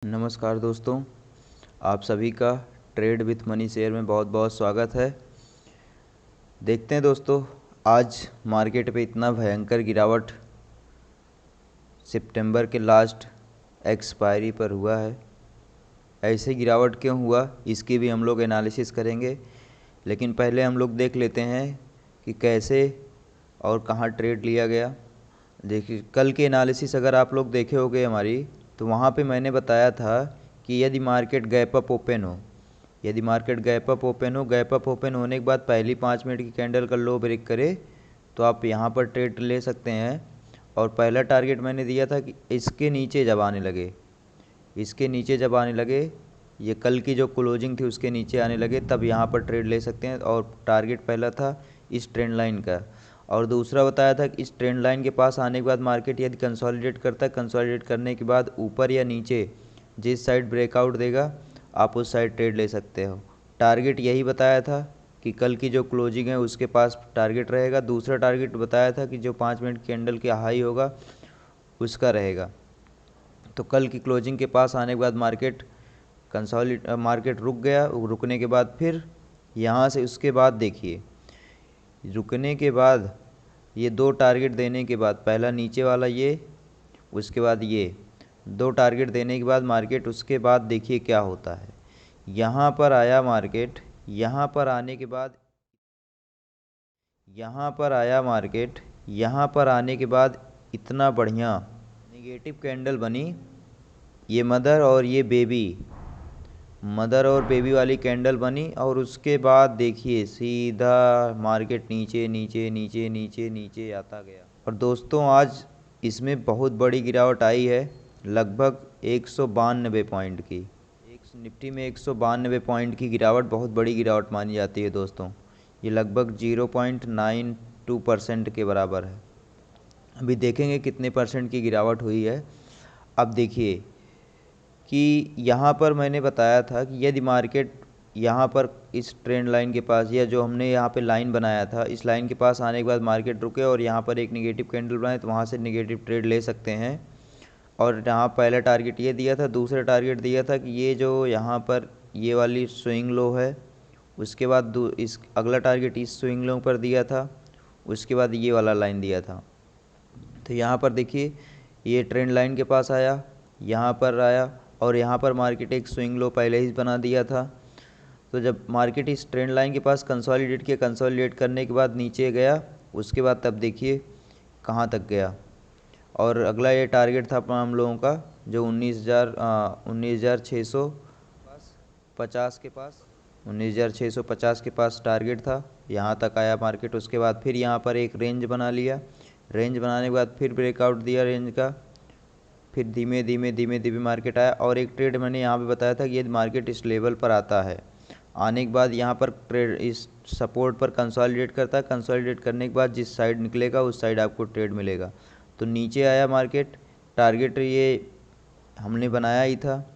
नमस्कार दोस्तों, आप सभी का ट्रेड विथ मनी शेयर में बहुत बहुत स्वागत है। देखते हैं दोस्तों, आज मार्केट पे इतना भयंकर गिरावट सितंबर के लास्ट एक्सपायरी पर हुआ है। ऐसे गिरावट क्यों हुआ, इसकी भी हम लोग एनालिसिस करेंगे। लेकिन पहले हम लोग देख लेते हैं कि कैसे और कहाँ ट्रेड लिया गया। देखिए, कल के एनालिसिस अगर आप लोग देखे होंगे हमारी, तो वहाँ पे मैंने बताया था कि यदि मार्केट गैप अप ओपन हो, गैप अप ओपन होने के बाद पहली 5 मिनट की कैंडल का लो ब्रेक करे तो आप यहाँ पर ट्रेड ले सकते हैं। और पहला टारगेट मैंने दिया था कि इसके नीचे जब आने लगे, ये कल की जो क्लोजिंग थी उसके नीचे आने लगे, तब यहाँ पर ट्रेड ले सकते हैं। और टारगेट पहला था इस ट्रेंड लाइन का, और दूसरा बताया था कि इस ट्रेंड लाइन के पास आने के बाद मार्केट यदि कंसोलिडेट करता है, कंसोलिडेट करने के बाद ऊपर या नीचे जिस साइड ब्रेकआउट देगा आप उस साइड ट्रेड ले सकते हो। टारगेट यही बताया था कि कल की जो क्लोजिंग है उसके पास टारगेट रहेगा। दूसरा टारगेट बताया था कि जो 5 मिनट कैंडल के हाई होगा उसका रहेगा। तो कल की क्लोजिंग के पास आने के बाद मार्केट रुक गया। रुकने के बाद फिर यहाँ से उसके बाद देखिए, रुकने के बाद ये दो टारगेट देने के बाद, पहला नीचे वाला ये, उसके बाद ये दो टारगेट देने के बाद मार्केट उसके बाद देखिए क्या होता है। यहाँ पर आया मार्केट, यहाँ पर आने के बाद इतना बढ़िया नेगेटिव कैंडल बनी। ये मदर और बेबी वाली कैंडल बनी, और उसके बाद देखिए सीधा मार्केट नीचे नीचे नीचे नीचे नीचे आता गया। और दोस्तों, आज इसमें बहुत बड़ी गिरावट आई है, लगभग 192 पॉइंट की। एक निफ्टी में 192 पॉइंट की गिरावट बहुत बड़ी गिरावट मानी जाती है दोस्तों। ये लगभग 0.92% के बराबर है। अभी देखेंगे कितने परसेंट की गिरावट हुई है। अब देखिए कि यहाँ पर मैंने बताया था कि यदि मार्केट यहाँ पर इस ट्रेंड लाइन के पास, या जो हमने यहाँ पे लाइन बनाया था, इस लाइन के पास आने के बाद मार्केट रुके और यहाँ पर एक नेगेटिव कैंडल बनाए, तो वहाँ से नेगेटिव ट्रेड ले सकते हैं। और यहाँ पहला टारगेट ये दिया था। दूसरा टारगेट दिया था कि ये जो यहाँ पर ये वाली स्विंग लो है, उसके बाद इस अगला टारगेट इस स्विंग लो पर दिया था, उसके बाद ये वाला लाइन दिया था। तो यहाँ पर देखिए, ये ट्रेंड लाइन के पास आया, यहाँ पर आया, और यहाँ पर मार्केट एक स्विंग लो पहले ही बना दिया था। तो जब मार्केट इस ट्रेंड लाइन के पास कंसोलिडेट करने के बाद नीचे गया, उसके बाद तब देखिए कहाँ तक गया। और अगला ये टारगेट था हम लोगों का, जो 19,650 के पास टारगेट था। यहाँ तक आया मार्केट। उसके बाद फिर यहाँ पर एक रेंज बना लिया। रेंज बनाने के बाद फिर ब्रेकआउट दिया रेंज का। फिर धीमे धीमे मार्केट आया। और एक ट्रेड मैंने यहाँ पे बताया था कि यदि मार्केट इस लेवल पर आता है, आने के बाद यहाँ पर ट्रेड इस सपोर्ट पर कंसोलिडेट करता है। कंसोलिडेट करने के बाद जिस साइड निकलेगा उस साइड आपको ट्रेड मिलेगा। तो नीचे आया मार्केट, टारगेट ये हमने बनाया ही था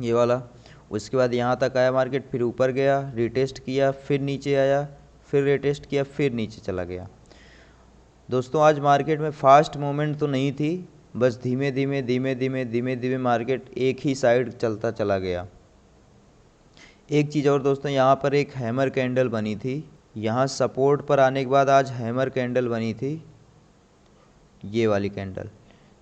ये वाला। उसके बाद यहाँ तक आया मार्केट, फिर ऊपर गया, रिटेस्ट किया, फिर नीचे आया, फिर रिटेस्ट किया, फिर नीचे चला गया। दोस्तों, आज मार्केट में फास्ट मूवमेंट तो नहीं थी, बस धीमे धीमे मार्केट एक ही साइड चलता चला गया। एक चीज़ और दोस्तों, यहाँ पर एक हैमर कैंडल बनी थी। यहाँ सपोर्ट पर आने के बाद आज हैमर कैंडल बनी थी, ये वाली कैंडल।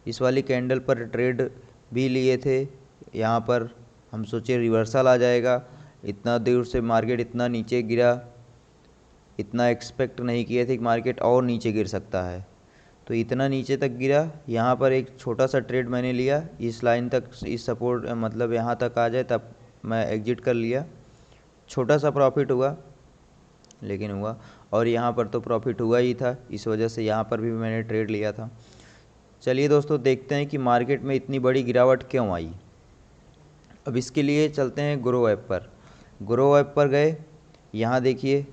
इस वाली कैंडल पर ट्रेड भी लिए थे। यहाँ पर हम सोचे रिवर्सल आ जाएगा, इतना दूर से मार्केट इतना नीचे गिरा, इतना एक्सपेक्ट नहीं किए थे कि मार्केट और नीचे गिर सकता है। तो इतना नीचे तक गिरा। यहाँ पर एक छोटा सा ट्रेड मैंने लिया, इस लाइन तक, इस सपोर्ट मतलब यहाँ तक आ जाए तब मैं एग्जिट कर लिया। छोटा सा प्रॉफिट हुआ, लेकिन हुआ। और यहाँ पर तो प्रॉफिट हुआ ही था, इस वजह से यहाँ पर भी मैंने ट्रेड लिया था। चलिए दोस्तों, देखते हैं कि मार्केट में इतनी बड़ी गिरावट क्यों आई। अब इसके लिए चलते हैं ग्रो ऐप पर गए। यहाँ देखिए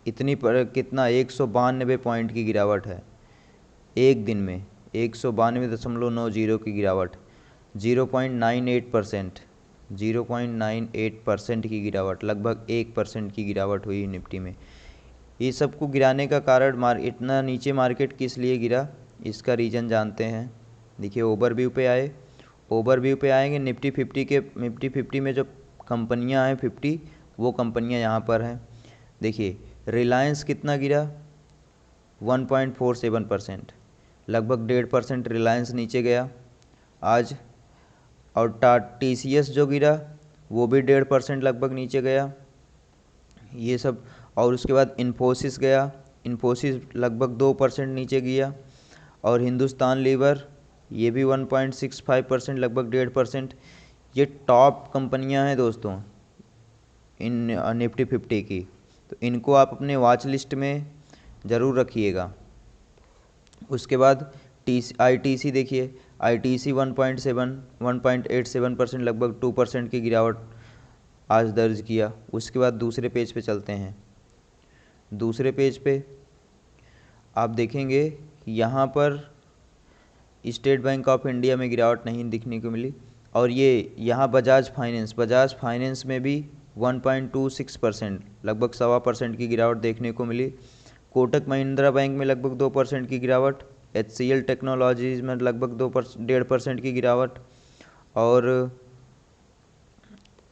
कितना 192 पॉइंट की गिरावट है एक दिन में, 192.90 की गिरावट, 0.98% की गिरावट, लगभग 1% की गिरावट हुई निफ्टी में। ये सब को गिराने का कारण, इतना नीचे मार्केट किस लिए गिरा, इसका रीज़न जानते हैं। देखिए, ओवरव्यू पे आए। ओवरव्यू पे आएंगे निफ्टी 50 में जो कंपनियां हैं 50 वो कंपनियां यहाँ पर हैं। देखिए रिलायंस कितना गिरा 1.47%, लगभग 1.5% रिलायंस नीचे गया आज। और TCS जो गिरा वो भी 1.5% लगभग नीचे गया, ये सब। और उसके बाद इन्फोसिस गया, इन्फोसिस लगभग 2% नीचे गया। और हिंदुस्तान लीवर ये भी 1.65%, लगभग 1.5%। ये टॉप कंपनियां हैं दोस्तों इन निफ्टी 50 की, तो इनको आप अपने वॉच लिस्ट में ज़रूर रखिएगा। उसके बाद ITC देखिए, ITC 1.87% लगभग 2% की गिरावट आज दर्ज किया। उसके बाद दूसरे पेज पे चलते हैं। दूसरे पेज पे आप देखेंगे यहाँ पर स्टेट बैंक ऑफ इंडिया में गिरावट नहीं दिखने को मिली। और ये यहाँ बजाज फाइनेंस में भी 1.26%, लगभग 1.25% की गिरावट देखने को मिली। कोटक महिंद्रा बैंक में लगभग 2% की गिरावट, HCL टेक्नोलॉजीज में लगभग 1.5% की गिरावट,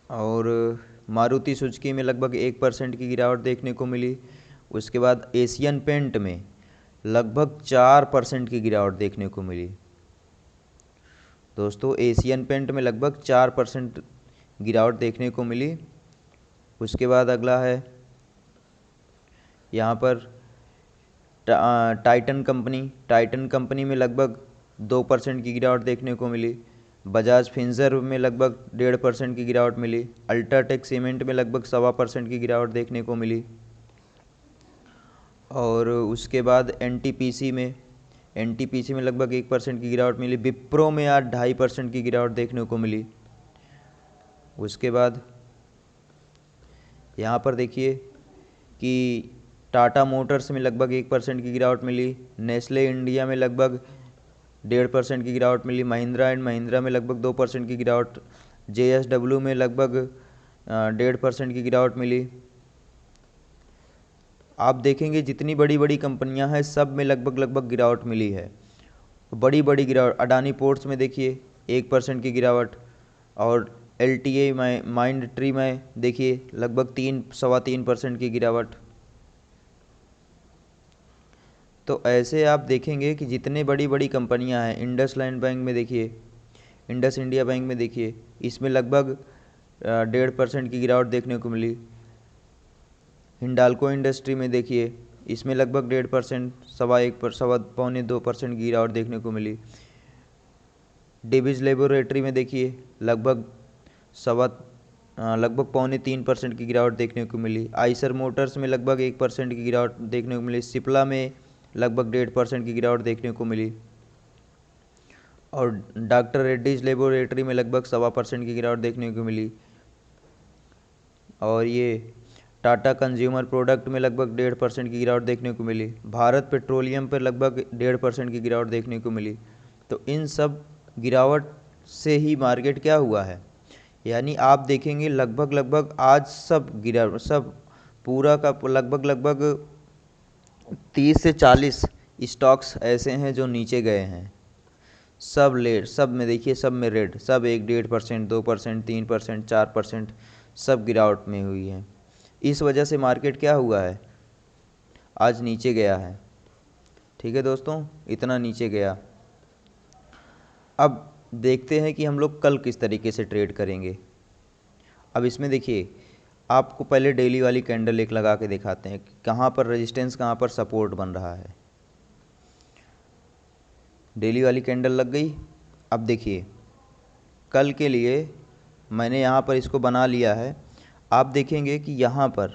और मारुति सुजुकी में लगभग 1% की गिरावट देखने को मिली। उसके बाद एशियन पेंट में लगभग 4% की गिरावट देखने को मिली। दोस्तों एशियन पेंट में लगभग 4% गिरावट देखने को मिली। उसके बाद अगला है यहाँ पर टाइटन कंपनी में लगभग 2% की गिरावट देखने को मिली। बजाज फिंसर्व में लगभग 1.5% की गिरावट मिली। अल्ट्राटेक सीमेंट में लगभग 1.25% की गिरावट देखने को मिली। और उसके बाद NTPC में लगभग 1% की गिरावट मिली। विप्रो में आज 2.5% की गिरावट देखने को मिली। उसके बाद यहाँ पर देखिए कि टाटा मोटर्स में लगभग 1% की गिरावट मिली। नेस्ले इंडिया में लगभग 1.5% की गिरावट मिली। महिंद्रा में लगभग 2% की गिरावट। JSW में लगभग 1.5% की गिरावट मिली। आप देखेंगे जितनी बड़ी बड़ी कंपनियां हैं सब में लगभग गिरावट मिली है, बड़ी बड़ी गिरावट। अडानी पोर्ट्स में देखिए 1% की गिरावट। और LTA माइंडट्री में देखिए लगभग 3-3.25% की गिरावट। तो ऐसे आप देखेंगे कि जितने बड़ी बड़ी कंपनियां हैं, इंडस इंडिया बैंक में देखिए इसमें लगभग 1.5% की गिरावट देखने को मिली। हिंडाल्को इंडस्ट्री में देखिए इसमें लगभग 1.5%, 1.25-2% की गिरावट देखने को मिली। डिविज लेबोरेटरी में देखिए लगभग 3.25% की गिरावट देखने को मिली। आइसर मोटर्स में लगभग 1% की गिरावट देखने को मिली। सिप्ला में लगभग 1.5% की गिरावट देखने को मिली। और डॉक्टर रेड्डीज लेबोरेटरी में लगभग 1.25% की गिरावट देखने को मिली। और ये टाटा कंज्यूमर प्रोडक्ट में लगभग 1.5% की गिरावट देखने को मिली। भारत पेट्रोलियम पर लगभग 1.5% की गिरावट देखने को मिली। तो इन सब गिरावट से ही मार्केट क्या हुआ है, यानी आप देखेंगे लगभग आज सब पूरा का लगभग 30 से 40 स्टॉक्स ऐसे हैं जो नीचे गए हैं। सब में देखिए, सब में रेड, सब 1-1.5%, 2%, 3%, 4% सब गिरावट में हुई है। इस वजह से मार्केट क्या हुआ है, आज नीचे गया है। ठीक है दोस्तों, इतना नीचे गया। अब देखते हैं कि हम लोग कल किस तरीके से ट्रेड करेंगे। अब इसमें देखिए आपको पहले डेली वाली कैंडल एक लगा के दिखाते हैं कि कहाँ पर रेजिस्टेंस, कहाँ पर सपोर्ट बन रहा है। डेली वाली कैंडल लग गई। अब देखिए कल के लिए मैंने यहाँ पर इसको बना लिया है। आप देखेंगे कि यहाँ पर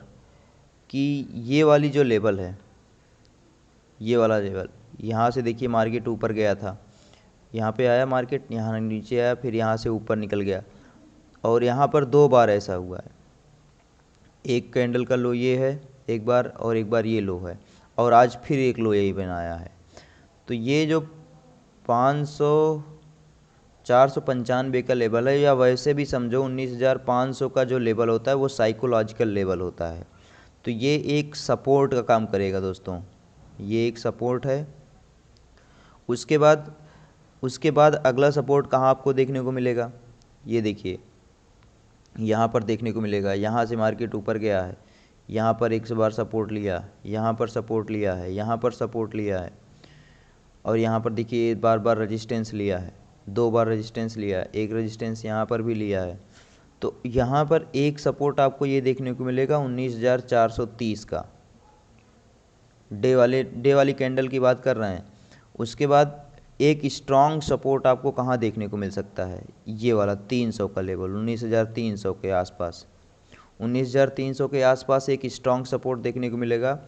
कि ये वाली जो लेवल है, ये वाला लेवल, यहाँ से देखिए मार्केट ऊपर गया था, यहाँ पे आया मार्केट, यहाँ नीचे आया, फिर यहाँ से ऊपर निकल गया। और यहाँ पर 2 बार ऐसा हुआ है, एक कैंडल का लो ये है एक बार, और एक बार ये लो है, और आज फिर एक लो यही बनाया है। तो ये जो 495 का लेवल है, या वैसे भी समझो 19,500 का जो लेवल होता है वो साइकोलॉजिकल लेवल होता है। तो ये एक सपोर्ट का काम करेगा दोस्तों, ये एक सपोर्ट है। उसके बाद उसके बाद अगला सपोर्ट कहाँ आपको देखने को मिलेगा, ये देखिए यहाँ पर देखने को मिलेगा। यहाँ से मार्केट ऊपर गया है, यहाँ पर एक बार सपोर्ट लिया, यहाँ पर सपोर्ट लिया है, यहाँ पर सपोर्ट लिया है, और यहाँ पर देखिए बार बार रेजिस्टेंस लिया है, 2 बार रेजिस्टेंस लिया है, एक रेजिस्टेंस यहाँ पर भी लिया है। तो यहाँ पर एक सपोर्ट आपको ये देखने को मिलेगा 19,430 का, डे वाली कैंडल की बात कर रहे हैं। उसके बाद एक स्ट्रॉन्ग सपोर्ट आपको कहाँ देखने को मिल सकता है, ये वाला 300 का लेवल, 19,300 के आसपास, 19,300 के आसपास एक स्ट्रॉन्ग सपोर्ट देखने को मिलेगा।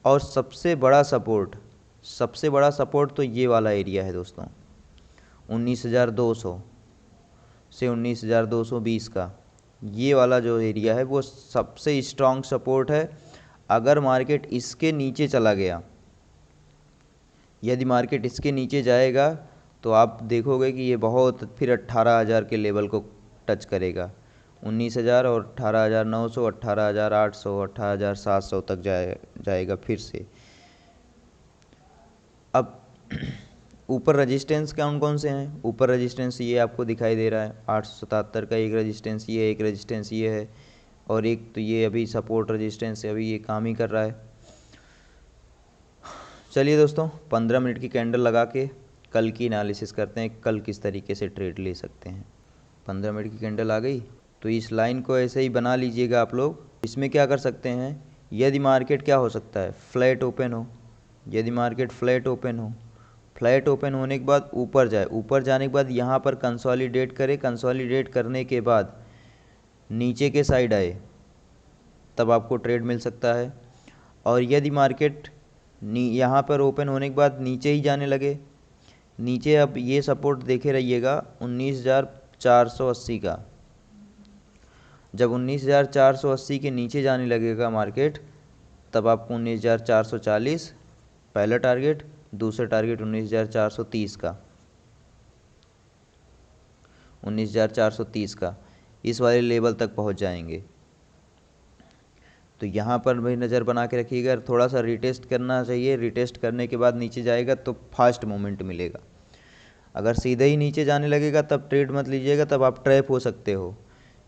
और सबसे बड़ा सपोर्ट तो ये वाला एरिया है दोस्तों, 19,200 से 19,220 का, ये वाला जो एरिया है वो सबसे स्ट्रॉन्ग सपोर्ट है। अगर मार्केट इसके नीचे चला गया, यदि मार्केट इसके नीचे जाएगा तो आप देखोगे कि ये बहुत फिर 18,000 के लेवल को टच करेगा, 19,000 और 18,900, 18,800, 18,700 तक जाएगा फिर से। अब ऊपर रजिस्टेंस कौन कौन से हैं, ऊपर रजिस्टेंस ये आपको दिखाई दे रहा है 877 का एक रजिस्टेंस, ये एक रजिस्टेंस ये है, और एक तो ये अभी सपोर्ट रजिस्टेंस अभी ये काम ही कर रहा है। चलिए दोस्तों 15 मिनट की कैंडल लगा के कल की एनालिसिस करते हैं, कल किस तरीके से ट्रेड ले सकते हैं। 15 मिनट की कैंडल आ गई तो इस लाइन को ऐसे ही बना लीजिएगा आप लोग। इसमें क्या कर सकते हैं, यदि मार्केट क्या हो सकता है, फ्लैट ओपन हो, यदि मार्केट फ्लैट ओपन होने के बाद ऊपर जाए, ऊपर जाने के बाद यहाँ पर कंसोलिडेट करे, कंसोलिडेट करने के बाद नीचे के साइड आए, तब आपको ट्रेड मिल सकता है। और यदि मार्केट यहाँ पर ओपन होने के बाद नीचे ही जाने लगे, नीचे अब ये सपोर्ट देखे रहिएगा 19,480 का, जब 19,480 के नीचे जाने लगेगा मार्केट, तब आपको 19,440 पहला टारगेट, दूसरा टारगेट 19,430 का, 19,430 का, इस वाले लेवल तक पहुंच जाएंगे। तो यहाँ पर भी नज़र बना के रखिएगा, थोड़ा सा रिटेस्ट करना चाहिए, रिटेस्ट करने के बाद नीचे जाएगा तो फास्ट मूवमेंट मिलेगा। अगर सीधे ही नीचे जाने लगेगा तब ट्रेड मत लीजिएगा, तब आप ट्रैप हो सकते हो।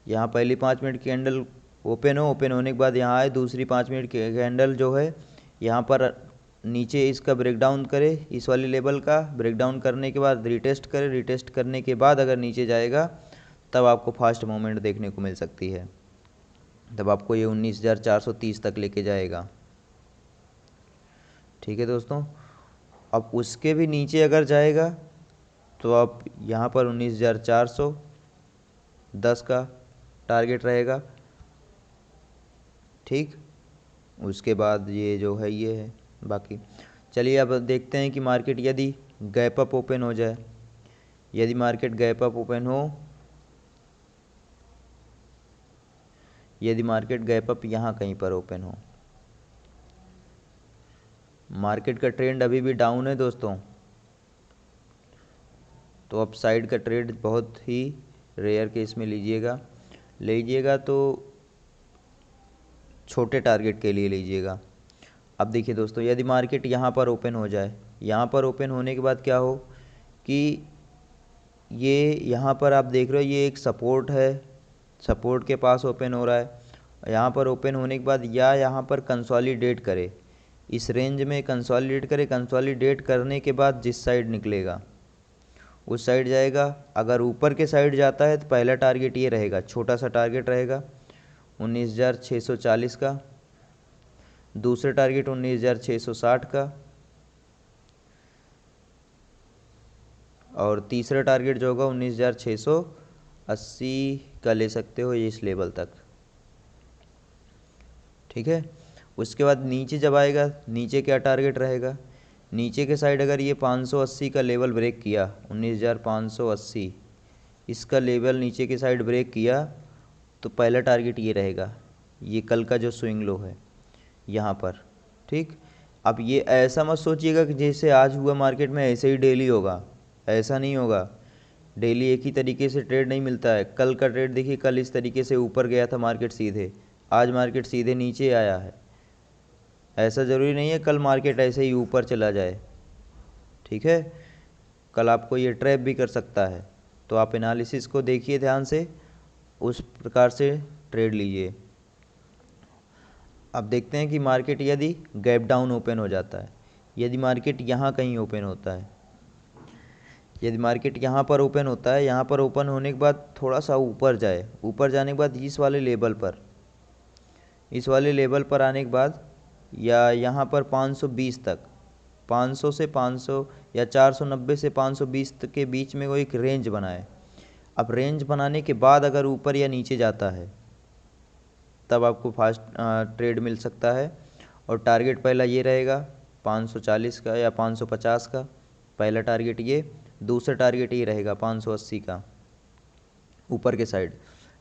यहाँ पहली 5 मिनट की कैंडल ओपन होने के बाद यहाँ आए, दूसरी 5 मिनट की कैंडल जो है यहाँ पर नीचे इसका ब्रेकडाउन करे, इस वाले लेवल का ब्रेकडाउन करने के बाद रिटेस्ट करे, रिटेस्ट करने के बाद अगर नीचे जाएगा तब आपको फास्ट मूवमेंट देखने को मिल सकती है, तब आपको ये 19,430 तक लेके जाएगा। ठीक है दोस्तों, अब उसके भी नीचे अगर जाएगा तो आप यहाँ पर 19,410 का टारगेट रहेगा। ठीक, उसके बाद ये जो है ये है बाकी। चलिए अब देखते हैं कि मार्केट यदि गैप अप ओपन हो जाए, यदि मार्केट गैप अप ओपन हो, यदि मार्केट गैप अप यहाँ कहीं पर ओपन हो, मार्केट का ट्रेंड अभी भी डाउन है दोस्तों, तो अप साइड का ट्रेड बहुत ही रेयर केस में लीजिएगा तो छोटे टारगेट के लिए लीजिएगा। अब देखिए दोस्तों, यदि मार्केट यहाँ पर ओपन हो जाए, यहाँ पर ओपन होने के बाद क्या हो कि ये यहाँ पर आप देख रहे हो ये एक सपोर्ट है, सपोर्ट के पास ओपन हो रहा है, यहाँ पर ओपन होने के बाद या यहाँ पर कंसोलिडेट करे, इस रेंज में कंसोलिडेट करे, कंसोलिडेट करने के बाद जिस साइड निकलेगा उस साइड जाएगा। अगर ऊपर के साइड जाता है तो पहला टारगेट ये रहेगा, छोटा सा टारगेट रहेगा 19,640 का, दूसरा टारगेट 19,660 का, और तीसरा टारगेट जो होगा 19,680 का ले सकते हो ये इस लेवल तक। ठीक है, उसके बाद नीचे जब आएगा, नीचे क्या टारगेट रहेगा, नीचे के साइड अगर ये 580 का लेवल ब्रेक किया, 19,580 इसका लेवल नीचे के साइड ब्रेक किया तो पहला टारगेट ये रहेगा, ये कल का जो स्विंग लो है यहाँ पर। ठीक, अब ये ऐसा मत सोचिएगा कि जैसे आज हुआ मार्केट में ऐसे ही डेली होगा, ऐसा नहीं होगा। डेली एक ही तरीके से ट्रेड नहीं मिलता है। कल का ट्रेड देखिए, कल इस तरीके से ऊपर गया था मार्केट सीधे, आज मार्केट सीधे नीचे आया है। ऐसा ज़रूरी नहीं है कल मार्केट ऐसे ही ऊपर चला जाए। ठीक है, कल आपको ये ट्रैप भी कर सकता है। तो आप एनालिसिस को देखिए ध्यान से, उस प्रकार से ट्रेड लीजिए। अब देखते हैं कि मार्केट यदि गैप डाउन ओपन हो जाता है, यदि मार्केट यहाँ कहीं ओपन होता है, यदि मार्केट यहाँ पर ओपन होता है, यहाँ पर ओपन होने के बाद थोड़ा सा ऊपर जाए, ऊपर जाने के बाद इस वाले लेवल पर आने के बाद या यहाँ पर 520 तक, 500 से 500 या 490 से 520 तक के बीच में वो एक रेंज बनाए। अब रेंज बनाने के बाद अगर ऊपर या नीचे जाता है तब आपको फास्ट ट्रेड मिल सकता है। और टारगेट पहला ये रहेगा 540 का या 550 का, पहला टारगेट ये। दूसरा टारगेट ये रहेगा 580 का ऊपर के साइड।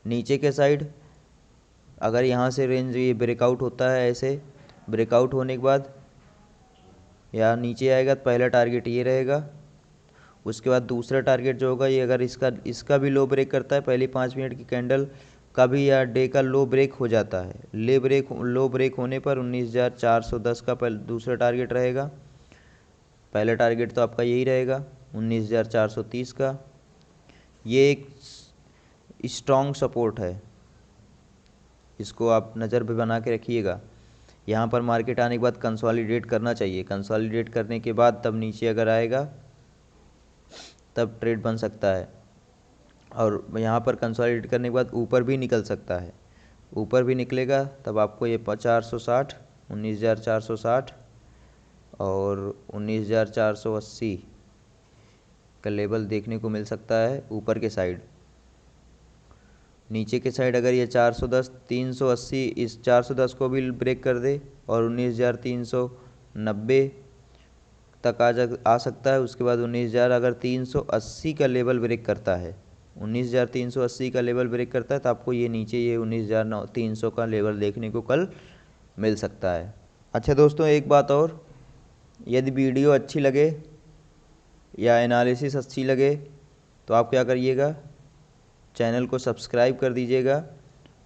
नीचे के साइड अगर यहाँ से रेंज ये ब्रेकआउट होता है, ऐसे ब्रेकआउट होने के बाद या नीचे आएगा तो पहला टारगेट ये रहेगा। उसके बाद दूसरा टारगेट जो होगा ये, अगर इसका भी लो ब्रेक करता है, पहली 5 मिनट की कैंडल का भी या डे का लो ब्रेक हो जाता है, लो ब्रेक होने पर 19,410 का दूसरा टारगेट रहेगा। पहला टारगेट तो आपका यही रहेगा 19,430 का। ये एक स्ट्रॉन्ग सपोर्ट है, इसको आप नज़र पे बना के रखिएगा। यहाँ पर मार्केट आने के बाद कंसोलिडेट करना चाहिए, कंसोलिडेट करने के बाद तब नीचे अगर आएगा तब ट्रेड बन सकता है। और यहाँ पर कंसोलिडेट करने के बाद ऊपर भी निकल सकता है, ऊपर भी निकलेगा तब आपको ये 460, 19,460 और 19,480 का लेवल देखने को मिल सकता है ऊपर के साइड। नीचे के साइड अगर ये 410, 380, इस 410 को भी ब्रेक कर दे और 19,390 तक आ सकता है। उसके बाद 19,000 अगर 380 का लेवल ब्रेक करता है, 19,380 का लेवल ब्रेक करता है तो आपको ये नीचे ये 19,300 का लेवल देखने को कल मिल सकता है। अच्छा दोस्तों, एक बात और, यदि वीडियो अच्छी लगे या एनालिसिस अच्छी लगे तो आप क्या करिएगा, चैनल को सब्सक्राइब कर दीजिएगा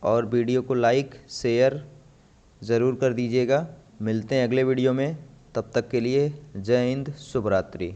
और वीडियो को लाइक शेयर ज़रूर कर दीजिएगा। मिलते हैं अगले वीडियो में, तब तक के लिए जय हिंद, शुभ रात्रि।